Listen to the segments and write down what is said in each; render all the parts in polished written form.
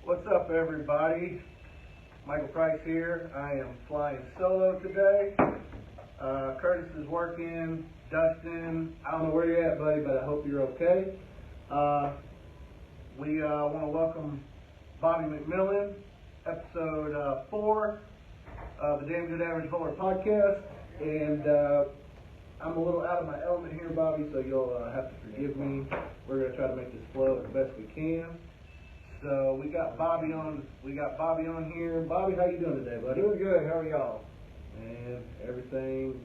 What's up, everybody? Michael Price here. I am flying solo today. Curtis is working. Dustin, I don't know where you're at, buddy, but I hope you're okay. We want to welcome Bobby McMillan, episode 4 of the Damn Good Average Bowler podcast. And I'm a little out of my element here, Bobby, so you'll have to forgive me. We're going to try to make this flow the best we can. So we got Bobby on. Here. Bobby, how you doing today, buddy? Doing good. How are y'all? Man, everything.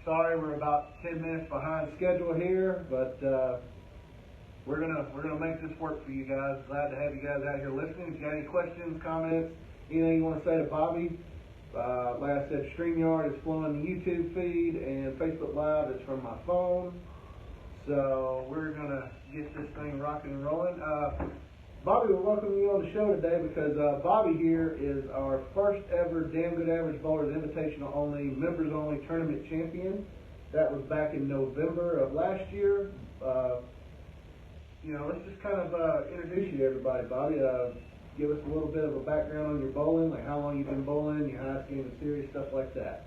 Sorry, we're about 10 minutes behind schedule here, but we're gonna make this work for you guys. Glad to have you guys out here listening. If you got any questions, comments, anything you want to say to Bobby, like I said, StreamYard is flowing the YouTube feed, and Facebook Live is from my phone. So we're gonna get this thing rocking and rolling. Bobby, we're welcoming you on the show today because Bobby here is our first ever Damn Good Average Bowlers Invitational only, members only tournament champion. That was back in November of last year. Let's just kind of introduce you to everybody, Bobby. Give us a little bit of a background on your bowling, like how long you've been bowling, your highest game in series, stuff like that.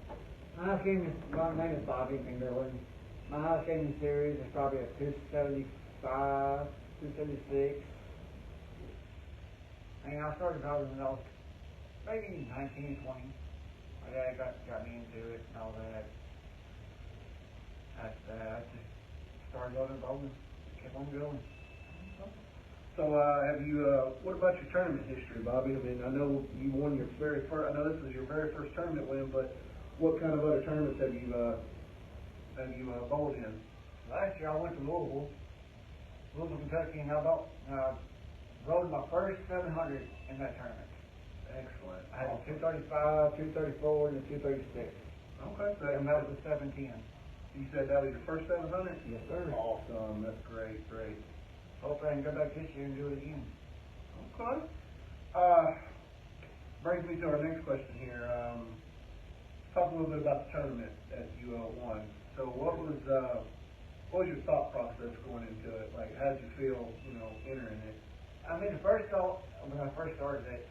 My name is Bobby McMillan. My highest game in series is probably a 275, 276. And I started probably when I was maybe 19, 20. My dad got me into it and all that. After that, I just started learning bowling, kept on going. So, what about your tournament history, Bobby? I mean, I know you won your very first. I know this was your very first tournament win, but what kind of other tournaments have you bowled in? Last year I went to Louisville, Kentucky, and I rode my first 700 in that tournament. Excellent. I had a 235, 234, and a 236. Okay. And that was a 710. You said that was your first 700? Yes, sir. Awesome. That's great. Hope I can go back this year and do it again. Okay. Brings me to our next question here. Talk a little bit about the tournament that you won. So what was your thought process going into it? Like, how did you feel, entering it? I mean, when I first started it,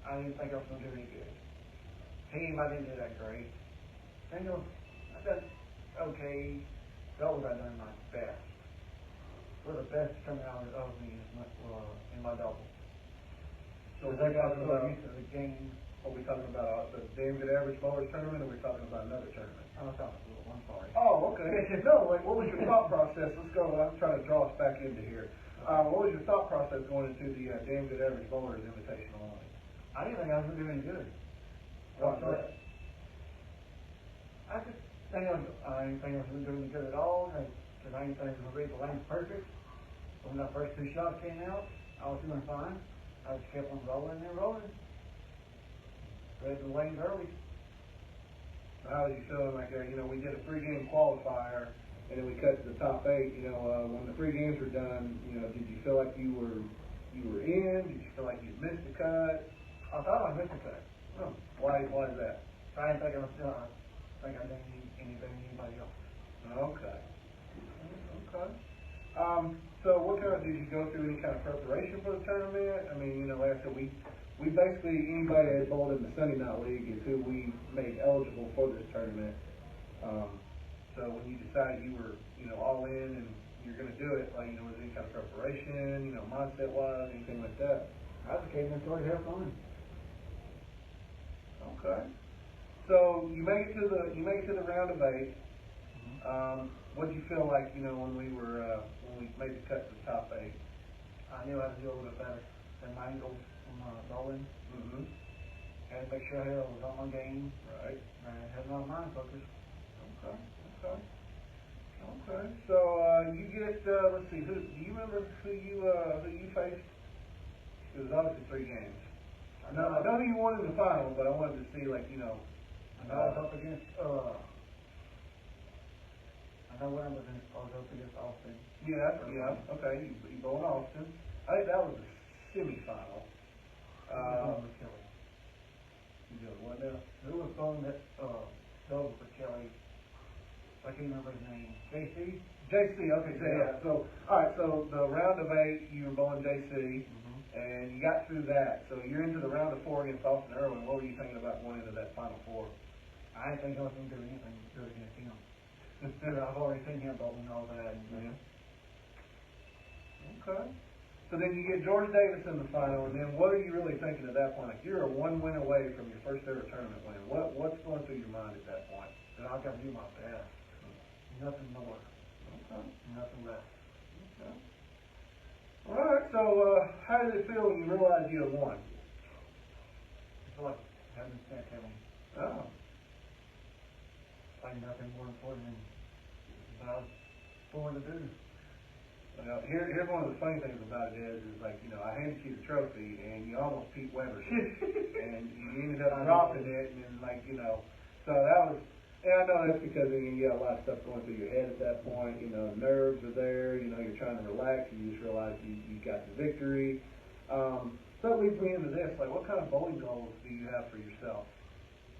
I didn't think I was going to do any good. Team, I didn't do that great. Singles, I done okay. Doubles, I done my best. For the best tournament of me is in my double. So I got so used to the game. Are we talking about the Damn Good Average Bowlers tournament, or are we talking about another tournament? I was talking a little one, sorry. Oh, okay. No, like, what was your thought process? Let's go. I'm trying to draw us back into here. What was your thought process going into the Damn Good Average Bowlers Invitational only? I didn't think I was going to do any good. Why is that? I didn't think I was going to do any good at all, because I didn't think I was going to read the lane perfect. When my first 2 shots came out, I was doing fine. I just kept on rolling and rolling. Read the lanes early. How was you feeling like, we did a 3-game qualifier, and then we cut to the top 8. When the 3 games were done, did you feel like you were in? Did you feel like you missed a cut? I thought I missed a cut. Oh, why is that? I didn't think I was did anything than anybody else. Okay. So what did you go through any kind of preparation for the tournament? I mean, like I said, we basically, anybody that bowled in the Sunday Night League is who we made eligible for this tournament. So when you decided you were, all in and you're going to do it, like, was there any kind of preparation, mindset-wise, anything like that? I just came in and started having fun. Okay. So you make it to the round of 8. What did you feel like, when we made the cut to the top 8? I knew I had to do a little bit better than my angles from bowling. Mm-hmm. Had to make sure I was on my game. Right. And I had a lot of mind focus. Okay. So you get let's see. Do you remember who you faced? It was obviously 3 games. I know who you won in the final, but I wanted to see, like, I know I was up against. I know when I was up against Austin. Yeah. Okay. You bowled Austin. I think that was the semifinal. Kelly. You doing what now? Who was bowling that double for Kelly? I can't remember his name. JC. JC. Okay. So, yeah. So all right. So the round of 8, you were bowling JC. Mm-hmm. And you got through that. So you're into the round of 4 against Austin Irwin. What were you thinking about going into that Final Four? I didn't think I was going to do anything good against him. I've already seen him bowling and all that. And, Okay. So then you get George Davis in the final, and then what are you really thinking at that point? Like, you're a 1 win away from your first ever tournament win. What's going through your mind at that point? that I've got to do my best. Nothing more. Okay. Nothing less. Okay. All right. So how did it feel when you realized you had won? It's like having sent heaven. Oh. Like nothing more important than what I was born to do. Well, here's one of the funny things about it is like, you know, I handed you the trophy and you almost Pete Weber and you ended up dropping it and then like, you know, so that was, and I know that's because you got a lot of stuff going through your head at that point, you know, nerves are there, you know, you're trying to relax, you just realize you got the victory. So that leads me into this, like what kind of bowling goals do you have for yourself?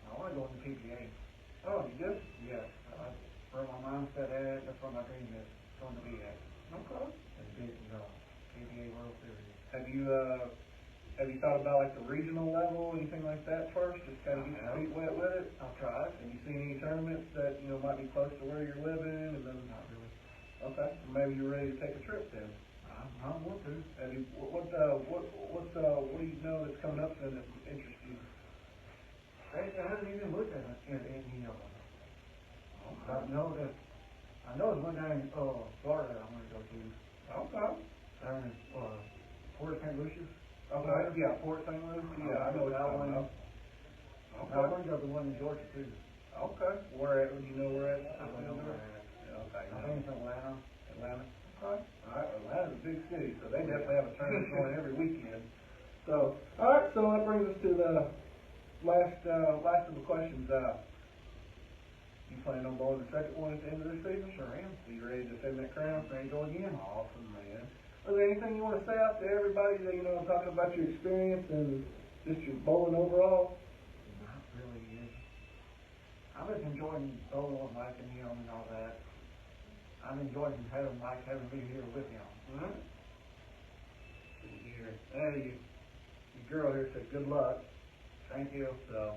I want to go in the PGA. Oh, you do? Yes. Where my mindset at, that's where my dream is going to be at. Okay. As big as PGA World Series. Have you thought about like the regional level, anything like that first? Just kind of get your feet wet with it? I've tried. Have you seen any tournaments that, you know, might be close to where you're living and then? Not really. Okay. Maybe you're ready to take a trip then. I want to. Have you, what do you know that's coming up then that interests you? I haven't even looked at any of them. Okay. I know there's one down in Florida I want to go to. Okay. Down in Port St. Lucie. Okay. Yeah, Port St. Lucie. Yeah, I know what you're talking about. Okay. I want to go to the one in Georgia too. Okay. Where at? Do you know where at? I don't know where at. Yeah, okay. I think it's Atlanta. Atlanta. Okay. All right. Atlanta's a big city, so they definitely have a tournament going every weekend. So, all right. So that brings us to the last of the questions. You plan on bowling the second one at the end of this season? Sure am. So you ready to defend that crown? Ready to go again. Awesome, man. Is there anything you want to say out to everybody that, you know, talking about your experience and just your bowling overall? Not really. I'm just enjoying bowling with Mike and him and all that. I'm enjoying having Mike having me here with him. All right. Here. Hey, your girl here said good luck. Thank you. So,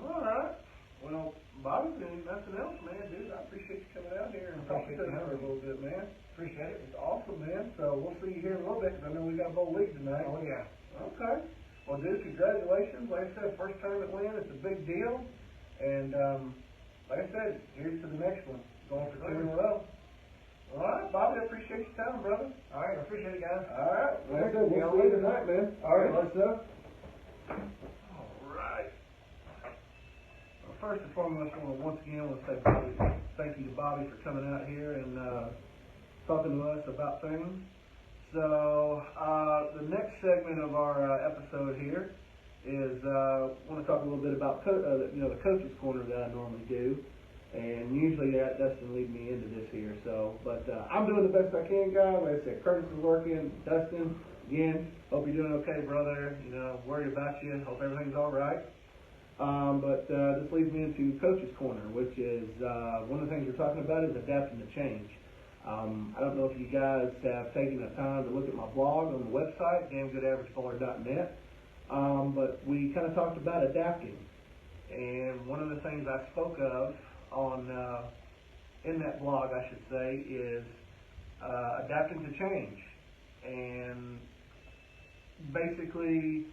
all right. Well, Bobby, nothing else, man, dude. I appreciate you coming out here and talking to us for a little bit, man. Appreciate it. It's awesome, man. So we'll see you here in a little bit because I know we got a bowl league tonight. Oh, yeah. Okay. Well, dude, congratulations. Like I said, first tournament win. It's a big deal. And like I said, here's to the next one. Going for 2 in a row. All right, Bobby, I appreciate your time, brother. All right, I appreciate it, guys. All right. Well, we'll see you tonight, man. All right, let's go. All right. Well, first and foremost, I want to say thank you to Bobby for coming out here and talking to us about things. So the next segment of our episode here is I want to talk a little bit about the coach's corner that I normally do, and usually that doesn't lead me into this here. So, but I'm doing the best I can, guys. Like I said, Curtis is working. Dustin, again, hope you're doing okay, brother. You know, worried about you. Hope everything's all right. But this leads me into Coach's Corner, which is one of the things we're talking about is adapting to change. I don't know if you guys have taken the time to look at my blog on the website, damngoodaveragebowler.net, but we kind of talked about adapting. And one of the things I spoke of on in that blog, I should say, is adapting to change. And basically,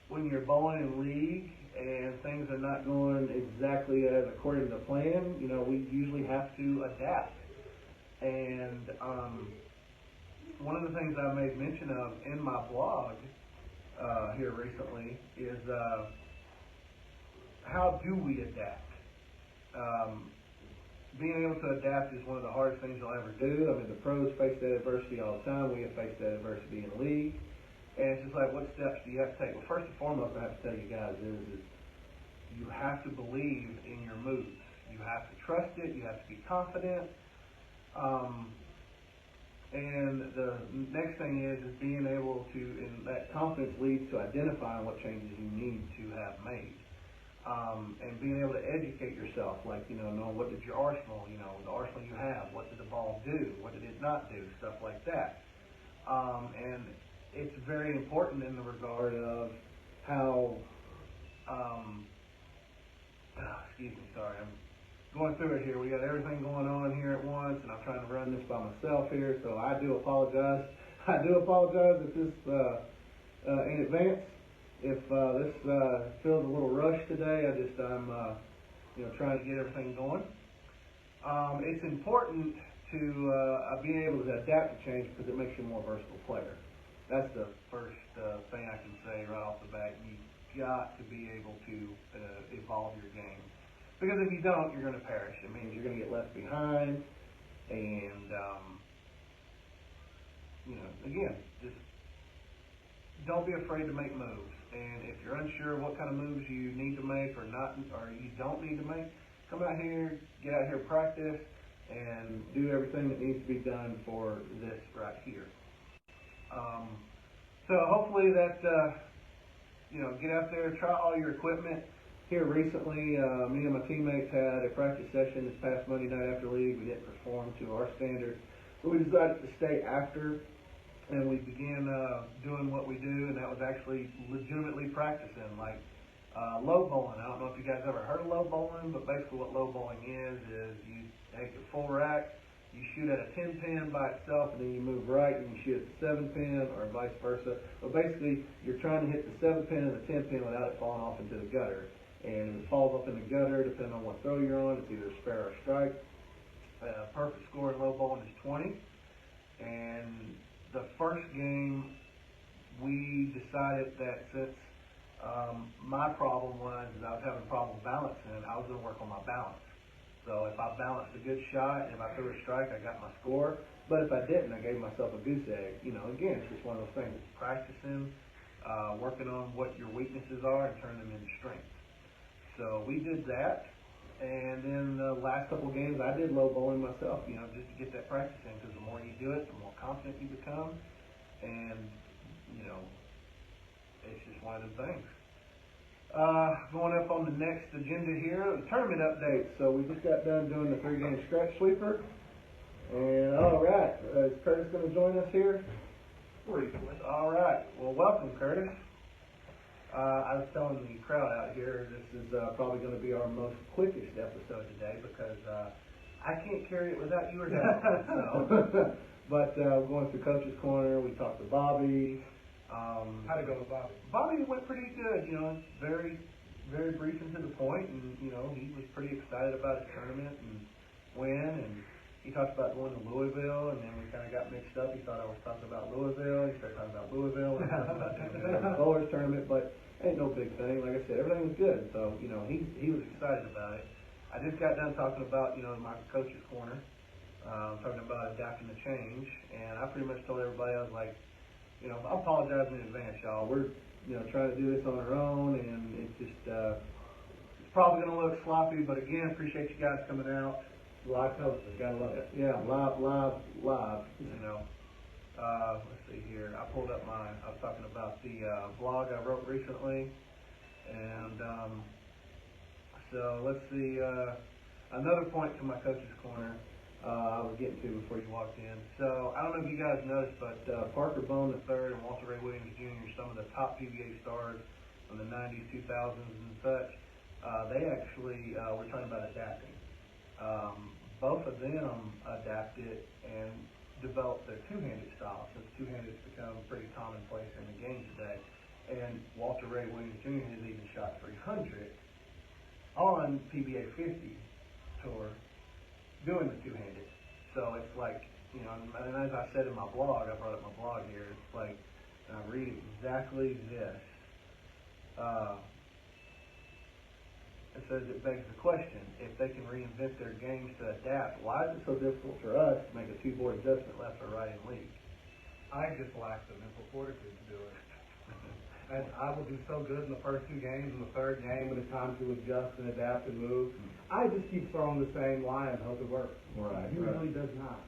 when you're bowling in league and things are not going exactly as according to plan, you know, we usually have to adapt. And one of the things I made mention of in my blog here recently is how do we adapt? Being able to adapt is one of the hardest things you'll ever do. I mean, the pros face that adversity all the time. We have faced that adversity in the league. And it's just like, what steps do you have to take? Well, first and foremost, I have to tell you guys is you have to believe in your moves. You have to trust it. You have to be confident. And the next thing is being able to, and that confidence leads to identifying what changes you need to have made. And being able to educate yourself, like, you know, knowing what did your arsenal, you know, the arsenal you have, what did the ball do, what did it not do, stuff like that. And it's very important in the regard of how, excuse me, sorry, I'm going through it here. We got everything going on here at once, and I'm trying to run this by myself here, so I do apologize. I do apologize if this, in advance, if this feels a little rushed today. I'm trying to get everything going. It's important to be able to adapt to change because it makes you a more versatile player. That's the first thing I can say right off the bat. You've got to be able to evolve your game. Because if you don't, you're going to perish. It means you're going to get left behind. And, again, just don't be afraid to make moves. And if you're unsure what kind of moves you need to make or you don't need to make, come out here, get out here, practice, and do everything that needs to be done for this right here. So hopefully that, get out there, try all your equipment. Here recently, me and my teammates had a practice session this past Monday night after league. We didn't perform to our standard, so we decided to stay after, and we began doing what we do, and that was actually legitimately practicing, like low bowling. I don't know if you guys ever heard of low bowling, but basically what low bowling is you take a full rack, you shoot at a 10-pin by itself, and then you move right and you shoot at the 7-pin, or vice versa. But basically, you're trying to hit the 7-pin and the 10-pin without it falling off into the gutter. And if it falls up in the gutter, depending on what throw you're on, it's either a spare or a strike. Perfect score in low bowling is 20. And the first game, we decided that since my problem was I was having a problem balancing, I was going to work on my balance. So if I balanced a good shot, and if I threw a strike, I got my score. But if I didn't, I gave myself a goose egg. Again, it's just one of those things. It's practicing, working on what your weaknesses are and turning them into strengths. So we did that. And then the last couple of games, I did low bowling myself, just to get that practice in, because the more you do it, the more confident you become. And, it's just one of the things. Going up on the next agenda here, the tournament update. So we just got done doing the 3-game scratch sweeper. And all right, is Curtis going to join us here? Briefly. All right. Well, welcome, Curtis. I was telling the crowd out here, this is probably going to be our most quickest episode today because I can't carry it without you or Dad. So. But we're going through Coach's Corner. We talked to Bobby. How'd it go with Bobby? Bobby went pretty good. Very, very brief and to the point, and he was pretty excited about his tournament and win. And he talked about going to Louisville, and then we kind of got mixed up. He thought I was talking about Louisville. He started talking about Louisville. We talked about the bowlers tournament, but ain't no big thing. Like I said, everything was good. So he was excited about it. I just got done talking about my Coach's Corner, talking about adapting to change, and I pretty much told everybody, I was like, I apologize in advance, y'all. We're trying to do this on our own, and it's just it's probably going to look sloppy, but again, appreciate you guys coming out. Live coaches, gotta love it. Yeah, live. Let's see here. I pulled up I was talking about the blog I wrote recently, and so let's see. Another point to my Coach's Corner I was getting to before you walked in. So I don't know if you guys noticed, but Parker Bone III and Walter Ray Williams Jr., some of the top PBA stars from the 90s, 2000s, and such, they actually were talking about adapting. Both of them adapted and developed their two-handed style, since two-handed has become pretty commonplace in the game today. And Walter Ray Williams Jr. has even shot 300 on PBA 50 tour doing the two-handed. So it's like, and as I said in my blog, I brought up my blog here, it's like, and I read exactly this. It says it begs the question, if they can reinvent their games to adapt, why is it so difficult for us to make a two-board adjustment left or right in league? I just lack the mental fortitude to do it. And I will do so good in the first 2 games. In the third game, when it's time to adjust and adapt and move, I just keep throwing the same line and hope it works. Right. It usually does not.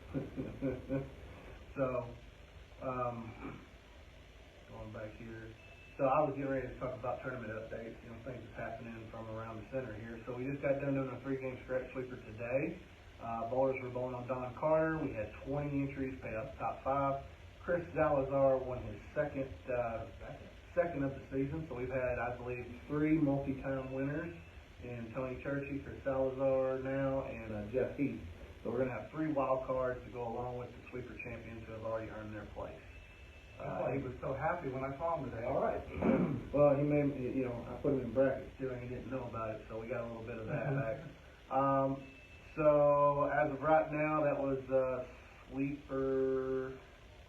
So, going back here. So I was getting ready to talk about tournament updates, things that's happening from around the center here. So we just got done doing a 3-game scratch sweeper today. Bowlers were bowling on Don Carter. We had 20 entries, paid out the top 5. Chris Salazar won his second of the season. So we've had, I believe, 3 multi-time winners in Tony Churchy, Chris Salazar now, and Jeff Heath. So we're going to have 3 wild cards to go along with the sweeper champions who have already earned their place. He was so happy when I saw him today. All right. Well, he made, I put him in brackets too, and he didn't know about it, so we got a little bit of that back. So as of right now, that was sweeper.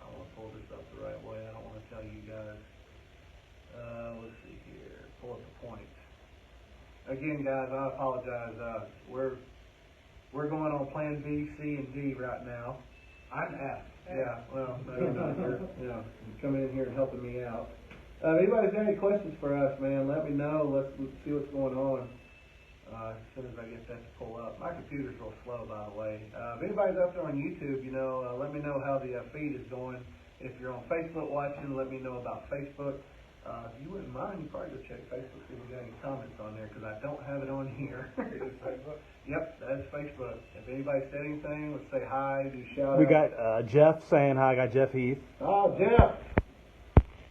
I want to pull this up the right way. I don't want to tell you guys. Let's see here. Pull up the points. Again, guys, I apologize. We're going on Plan B, C, and D right now. I'm F. Yeah, well, you're coming in here and helping me out. If anybody's got any questions for us, man, let me know. Let's see what's going on as soon as I get that to pull up. My computer's real slow, by the way. If anybody's up there on YouTube, let me know how the feed is going. If you're on Facebook watching, let me know about Facebook. If you wouldn't mind, you probably go check Facebook, see if we got any comments on there, because I don't have it on here. Is Facebook? Yep, that's Facebook. If anybody said anything, let's say hi, do shout out. We got Jeff saying hi. I got Jeff Heath. Oh, Jeff.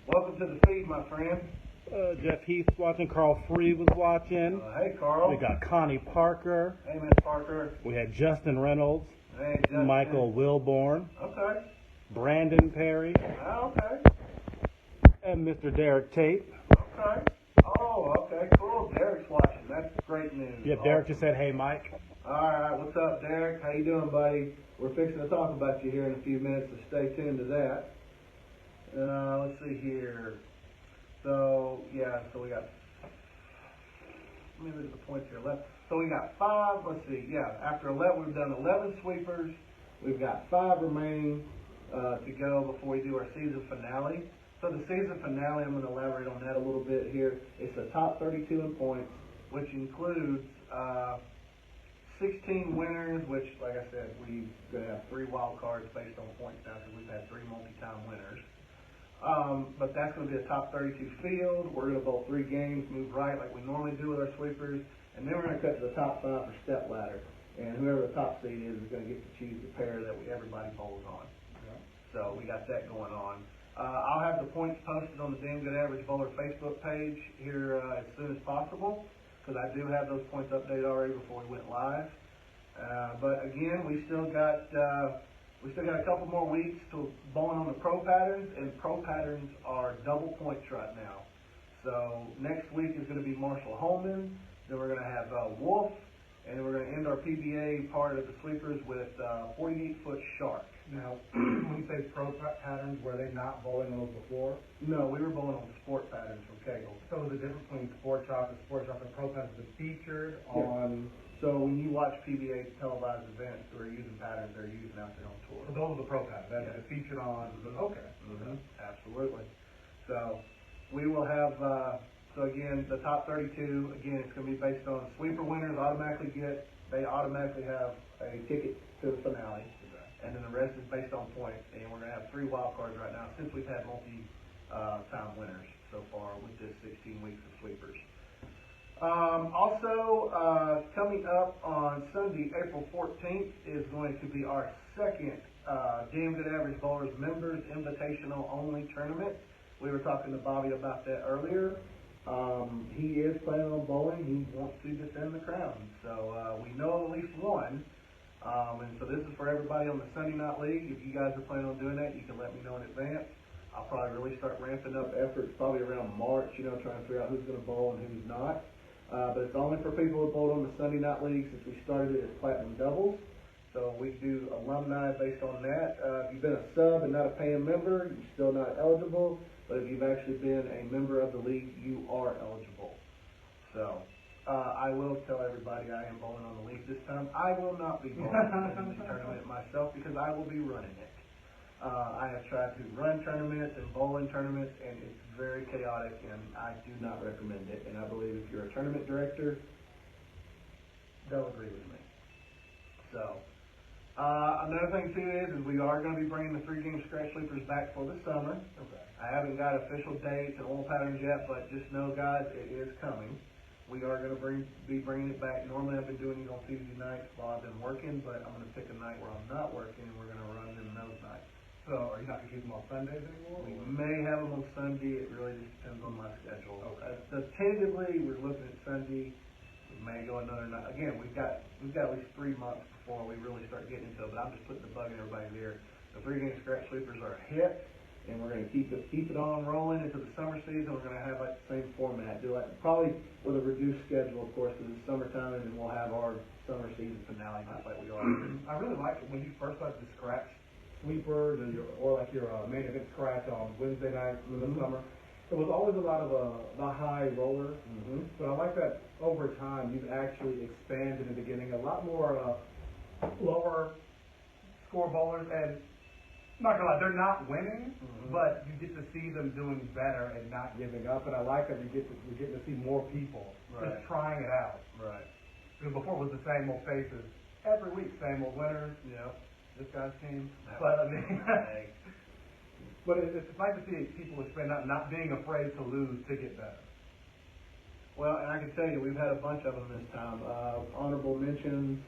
Welcome to the feed, my friend. Jeff Heath's watching. Carl Free was watching. Hey, Carl. We got Connie Parker. Hey, Miss Parker. We had Justin Reynolds. Hey, Justin. Michael Wilborn. Okay. Brandon Perry. Okay. And Mr. Derek Tate. Okay. Oh, okay, cool. Derek's watching. That's great news. Yeah, Derek just said, hey, Mike. All right, what's up, Derek? How you doing, buddy? We're fixing to talk about you here in a few minutes, so stay tuned to that. Let's see here. So we got, let me look at the points here. So we got 5, let's see, after 11, we've done 11 sweepers. We've got 5 remaining to go before we do our season finale. So the season finale, I'm going to elaborate on that a little bit here. It's the top 32 in points, which includes 16 winners, which, like I said, we're going to have 3 wild cards based on points now because we've had 3 multi-time winners. But that's going to be a top 32 field. We're going to bowl 3 games, move right like we normally do with our sweepers, and then we're going to cut to the top 5 for step ladder. And whoever the top seed is going to get to choose the pair that everybody bowls on. Yeah. So we got that going on. I'll have the points posted on the Damn Good Average Bowler Facebook page here as soon as possible, because I do have those points updated already before we went live. But again, we still got a couple more weeks to bowling on the pro patterns, and pro patterns are double points right now. So next week is going to be Marshall Holman. Then we're going to have Wolf, and then we're going to end our PBA part of the sweepers with 48-foot Shark. Now, when you say pro patterns, were they not bowling those before? No, we were bowling on sport patterns from Kegel. So the difference between sport shop and pro patterns is featured on. So when you watch PBA televised events who are using patterns, they're using out there on tour. So those are the pro patterns. That's featured on. Okay. Mm-hmm. Absolutely. So we will have. So again, the top 32. Again, it's going to be based on sweeper winners automatically have a ticket to the finale. And then the rest is based on points, and we're going to have 3 wild cards right now since we've had multi-time winners so far with this 16 weeks of sweepers. Also, coming up on Sunday, April 14th, is going to be our second Damn Good Average Bowlers Members Invitational Only Tournament. We were talking to Bobby about that earlier. He is planning on bowling. He wants to defend the crown. So we know at least one. And so this is for everybody on the Sunday Night League. If you guys are planning on doing that, you can let me know in advance. I'll probably really start ramping up efforts probably around March, trying to figure out who's going to bowl and who's not. But it's only for people who bowled on the Sunday Night League since we started it as Platinum Doubles. So we do alumni based on that. If you've been a sub and not a paying member, you're still not eligible. But if you've actually been a member of the league, you are eligible. So I will tell everybody I am bowling on the league this time. I will not be bowling in the tournament myself because I will be running it. I have tried to run tournaments and bowl in tournaments, and it's very chaotic, and I do not recommend it. And I believe if you're a tournament director, they'll agree with me. So another thing too is we are going to be bringing the 3-game scratch sweepers back for the summer. Okay. I haven't got official dates and oil patterns yet, but just know, guys, it is coming. We are going to be bringing it back. Normally I've been doing these on Tuesday nights while I've been working, but I'm going to pick a night where I'm not working, and we're going to run them those nights. So are you not going to keep them on Sundays anymore? We or- may have them on Sunday. It really just depends on my schedule. Okay. Tentatively, we're looking at Sunday. We may go another night. Again, we've got at least 3 months before we really start getting into it. But I'm just putting the bug in everybody's ear. The 3-game scratch sweepers are a hit, and we're going to keep it on rolling into the summer season. We're going to have like the same format. Do like probably with a reduced schedule, of course, because it's summertime, and then we'll have our summer season finale just like we are. I really like it when you first started the scratch sweepers or like your main event scratch on Wednesday nights in the Mhm. summer. It was always a lot of the high rollers, Mm-hmm. but I like that over time you've actually expanded into getting a lot more lower score bowlers, and not gonna lie, they're not winning, Mhm. but you get to see them doing better and not giving up, and I like that you're getting to see more people Right. just trying it out. Right. Because before it was the same old faces every week, same old winners. Yeah. This guy's team, That but I was- mean, Hey. but it's nice to see people expand, not being afraid to lose to get better. Well, and I can tell you, we've had a bunch of them this time. Honorable mentions,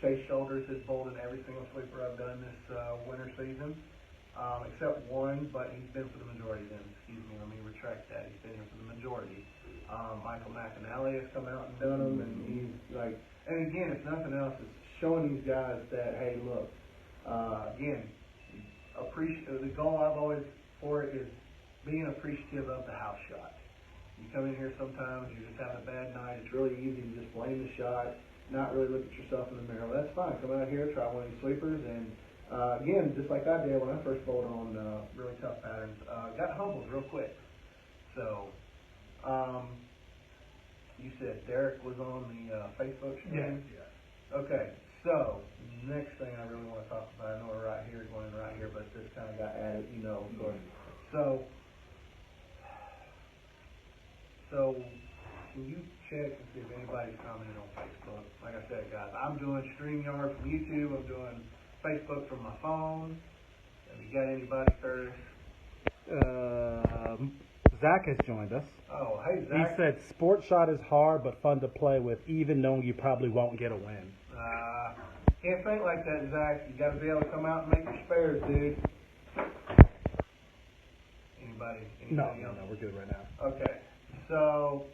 Chase Shoulders has bowled in every single sweeper I've done this winter season, except one, but he's been for the majority then. Excuse me, let me retract that. He's been here for the majority. Michael McMillan has come out and done them, and he's like, and again, if nothing else, it's showing these guys that, hey, look, again, the goal I've always for it is being appreciative of the house shot. You come in here sometimes, you're just having a bad night, it's really easy to just blame the shot, not really look at yourself in the mirror. Well, that's fine, come out here, try one of these sweepers, and again, just like I did when I first bowled on really tough patterns, got humbled real quick. So, you said Derek was on the Facebook stream? Yes. Okay, so, next thing I really want to talk about, I know we're right here, going right here, but this kind of got added, you know, of course. So, can you check and see if anybody's commented on Facebook? Like I said, guys, I'm doing StreamYard from YouTube, I'm doing Facebook from my phone. Have you got anybody, Curtis? Zach has joined us. Oh, hey, He Zach. said, "Sport shot is hard but fun to play with, even knowing you probably won't get a win." Can't think like that, Zach. You got to be able to come out and make your spares, dude. Anybody? No, Anything no, else? no, we're good right now. Okay, so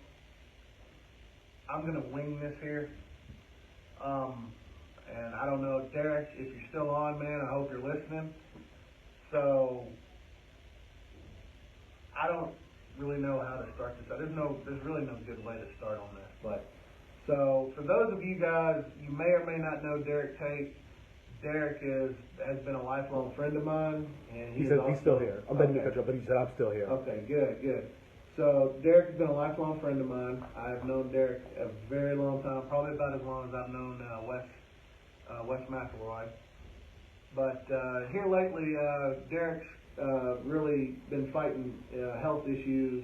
I'm gonna wing this here. And I don't know, Derek, if you're still on, man, I hope you're listening. So I don't really know how to start this out. There's really no good way to start on this. But so for those of you guys, you may or may not know Derek Tate. Derek has been a lifelong friend of mine, and He is said also, he's still here. I'm betting Okay. the country, but he said I'm still here. Okay, good. So Derek has been a lifelong friend of mine. I've known Derek a very long time, probably about as long as I've known Wes McElroy. But here lately, Derek's really been fighting health issues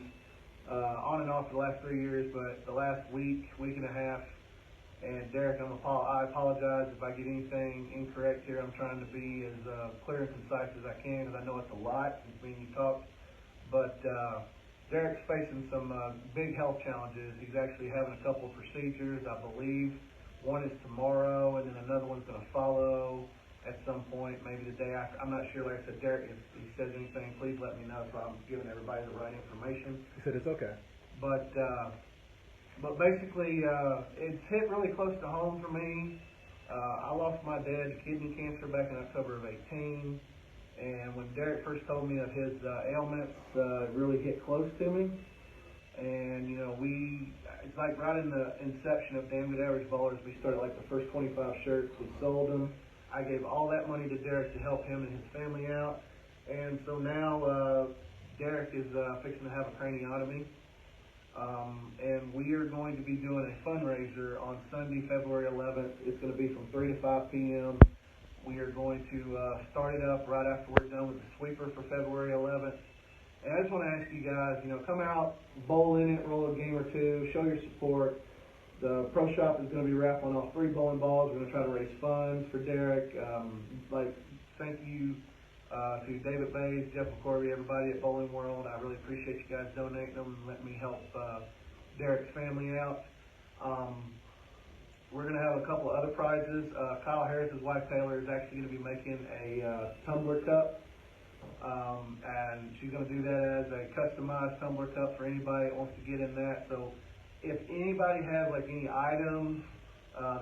on and off for the last 3 years, but the last week and a half. And Derek, I apologize if I get anything incorrect here. I'm trying to be as clear and concise as I can because I know it's a lot since me and you talked. But Derek's facing some big health challenges. He's actually having a couple of procedures, I believe. One is tomorrow, and then another one's going to follow at some point, maybe the day after. I'm not sure. Like I said, Derek, if he says anything, please let me know so I'm giving everybody the right information. He said it's okay. But basically, it's hit really close to home for me. I lost my dad to kidney cancer back in October of 18, and when Derek first told me of his ailments, it really hit close to me. And you know, it's like right in the inception of Damn Good Average Ballers, we started like the first 25 shirts, we sold them. I gave all that money to Derek to help him and his family out, and so now Derek is fixing to have a craniotomy. And we are going to be doing a fundraiser on Sunday, February 11th. It's going to be from 3 to 5 p.m. We are going to start it up right after we're done with the sweeper for February 11th. And I just want to ask you guys, come out, bowl in it, roll a game or two, show your support. The pro shop is going to be raffling off 3 bowling balls. We're going to try to raise funds for Derek. Thank you to David Bays, Jeff McCorvey, everybody at Bowling World. I really appreciate you guys donating them and letting me help Derek's family out. we're going to have a couple of other prizes. Kyle Harris's wife Taylor is actually going to be making a tumbler cup. And she's going to do that as a customized tumbler cup for anybody that wants to get in that. So if anybody has like any items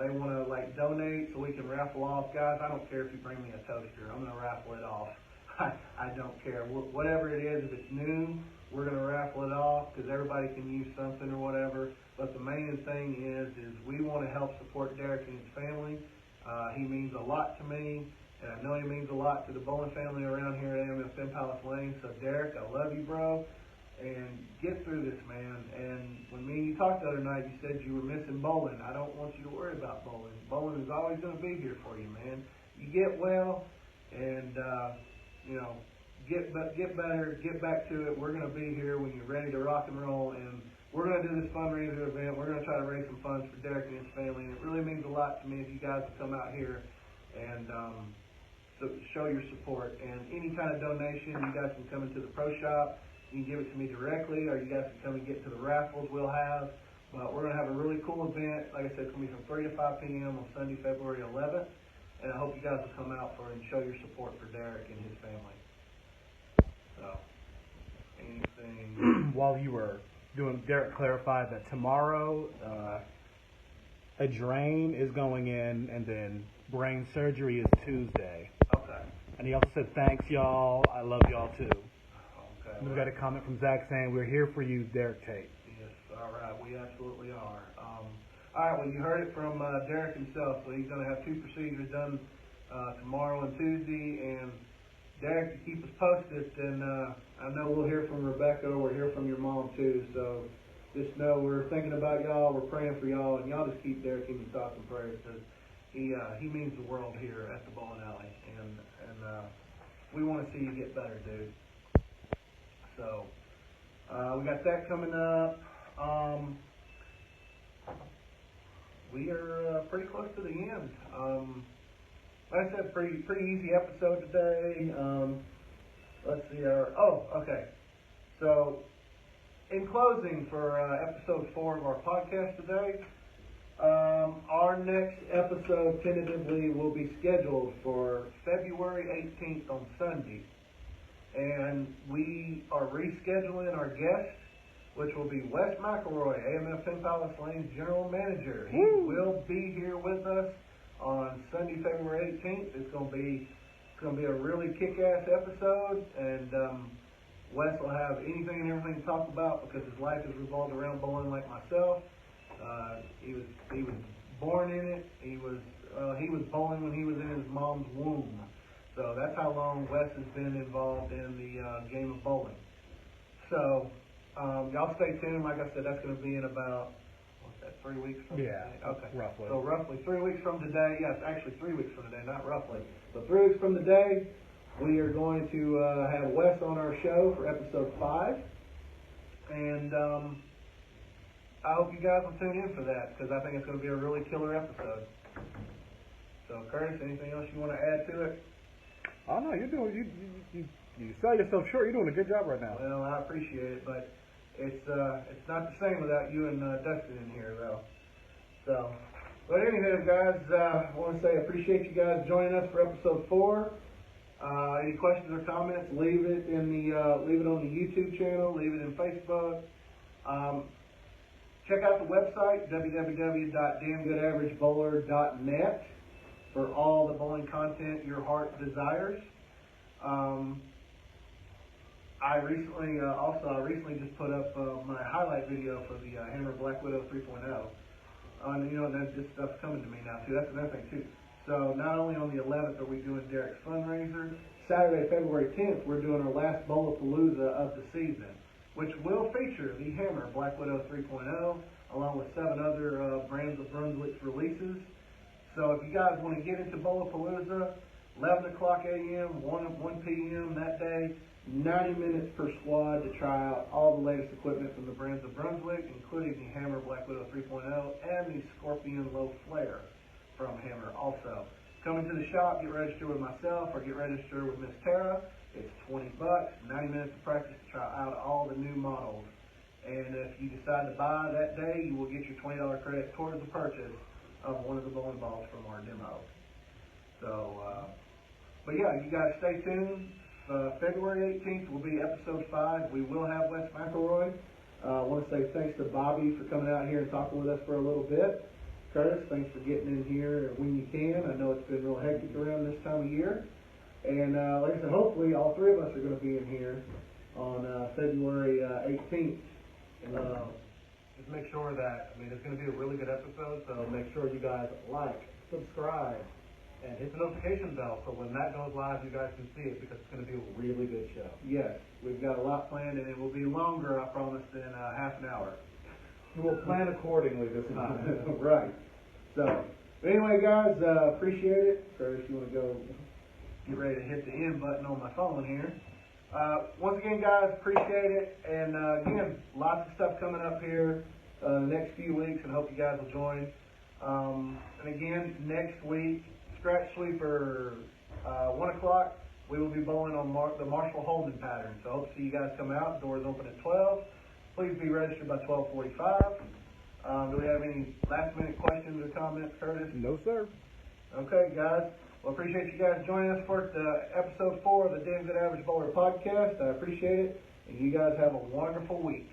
they want to like donate so we can raffle off, guys, I don't care if you bring me a toaster. I'm going to raffle it off. I don't care. Whatever it is, if it's new, we're going to raffle it off because everybody can use something or whatever. But the main thing is we want to help support Derek and his family. He means a lot to me. And I know he means a lot to the bowling family around here at AMF Penn Palace Lane. So, Derek, I love you, bro. And get through this, man. And when me and you talked the other night, you said you were missing bowling. I don't want you to worry about bowling. Bowling is always going to be here for you, man. You get well, and, get better, get back to it. We're going to be here when you're ready to rock and roll. And we're going to do this fundraiser event. We're going to try to raise some funds for Derek and his family. And it really means a lot to me if you guys will come out here and so show your support. And any kind of donation, you guys can come into the pro shop. You can give it to me directly, or you guys can come and get to the raffles we'll have. But we're going to have a really cool event. Like I said, it's going to be from 3 to 5 p.m. on Sunday, February 11th. And I hope you guys will come out for and show your support for Derek and his family. So, anything? While you were doing, Derek clarified that tomorrow a drain is going in, and then brain surgery is Tuesday. Okay. And he also said, thanks, y'all. I love y'all, too. Okay. And we got a comment from Zach saying, we're here for you, Derek Tate. Yes, all right. We absolutely are. All right, well, you heard it from Derek himself. So he's going to have 2 procedures done tomorrow and Tuesday. And Derek, to keep us posted, and I know we'll hear from Rebecca, or we'll hear from your mom, too. So just know we're thinking about y'all, we're praying for y'all, and y'all just keep Derek in your thoughts and prayers, because he means the world here at the bowling alley, and we want to see you get better, dude. So we got that coming up. We are pretty close to the end. Like I said, pretty easy episode today. Let's see. Okay. So, in closing, for episode 4 of our podcast today, our next episode tentatively will be scheduled for February 18th on Sunday. And we are rescheduling our guest, which will be Wes McElroy, AMF Penn Palace Lane's general manager. He will be here with us on Sunday, February 18th. It's going to be a really kick-ass episode, and Wes will have anything and everything to talk about because his life has revolved around bowling like myself. He was born in it. He was bowling when he was in his mom's womb. So that's how long Wes has been involved in the game of bowling. So y'all stay tuned. Like I said, that's going to be in about 3 weeks from today? Okay. Roughly. So roughly 3 weeks from today, yes, actually 3 weeks from today, not roughly. So 3 weeks from today, we are going to have Wes on our show for episode 5. And I hope you guys will tune in for that, because I think it's going to be a really killer episode. So Curtis, anything else you want to add to it? Oh, no, you're doing, you sell yourself short. You're doing a good job right now. Well, I appreciate it, but it's not the same without you and Dustin in here, though. So, but anyway, guys, I want to say I appreciate you guys joining us for episode 4. Any questions or comments, leave it on the YouTube channel, leave it in Facebook. Check out the website, www.damngoodaverage.bowler.net, for all the bowling content your heart desires. I recently just put up my highlight video for the Hammer Black Widow 3.0. And that's just stuff's coming to me now too. That's another thing too. So not only on the 11th are we doing Derek's fundraiser, Saturday, February 10th, we're doing our last Bowlapalooza of the season, which will feature the Hammer Black Widow 3.0, along with 7 other brands of Brunswick's releases. So if you guys want to get into Bowlapalooza, 11 o'clock a.m., 1 p.m. that day, 90 minutes per squad to try out all the latest equipment from the brands of Brunswick, including the Hammer Black Widow 3.0 and the Scorpion Low Flare from Hammer also. Come into the shop, get registered with myself, or get registered with Miss Tara. It's $20, 90 minutes of practice to try out all the new models. And if you decide to buy that day, you will get your $20 credit towards the purchase of one of the bowling balls from our demo. So, but yeah, you guys stay tuned. February 18th will be episode 5. We will have Wes McElroy. I want to say thanks to Bobby for coming out here and talking with us for a little bit. Curtis, thanks for getting in here when you can. I know it's been real hectic around this time of year. And like I said, hopefully all 3 of us are going to be in here on February 18th. Just make sure that, it's going to be a really good episode, so make sure you guys like, subscribe, and hit the notification bell so when that goes live, you guys can see it, because it's going to be a really good show. Yes, we've got a lot planned, and it will be longer, I promise, than half an hour. We'll plan accordingly this time. Right. So, anyway, guys, appreciate it. Curtis, you want to go get ready to hit the end button on my phone here. Once again, guys, appreciate it. And again, lots of stuff coming up here the next few weeks, and hope you guys will join. And again, next week, Scratch Sweeper 1 o'clock, we will be bowling on the Marshall Holden pattern. So I hope to see you guys come out. Doors open at 12. Please be registered by 12:45. Do we have any last-minute questions or comments, Curtis? No, sir. Okay, guys. Well, appreciate you guys joining us for episode 4 of the Damn Good Average Bowler podcast. I appreciate it, and you guys have a wonderful week.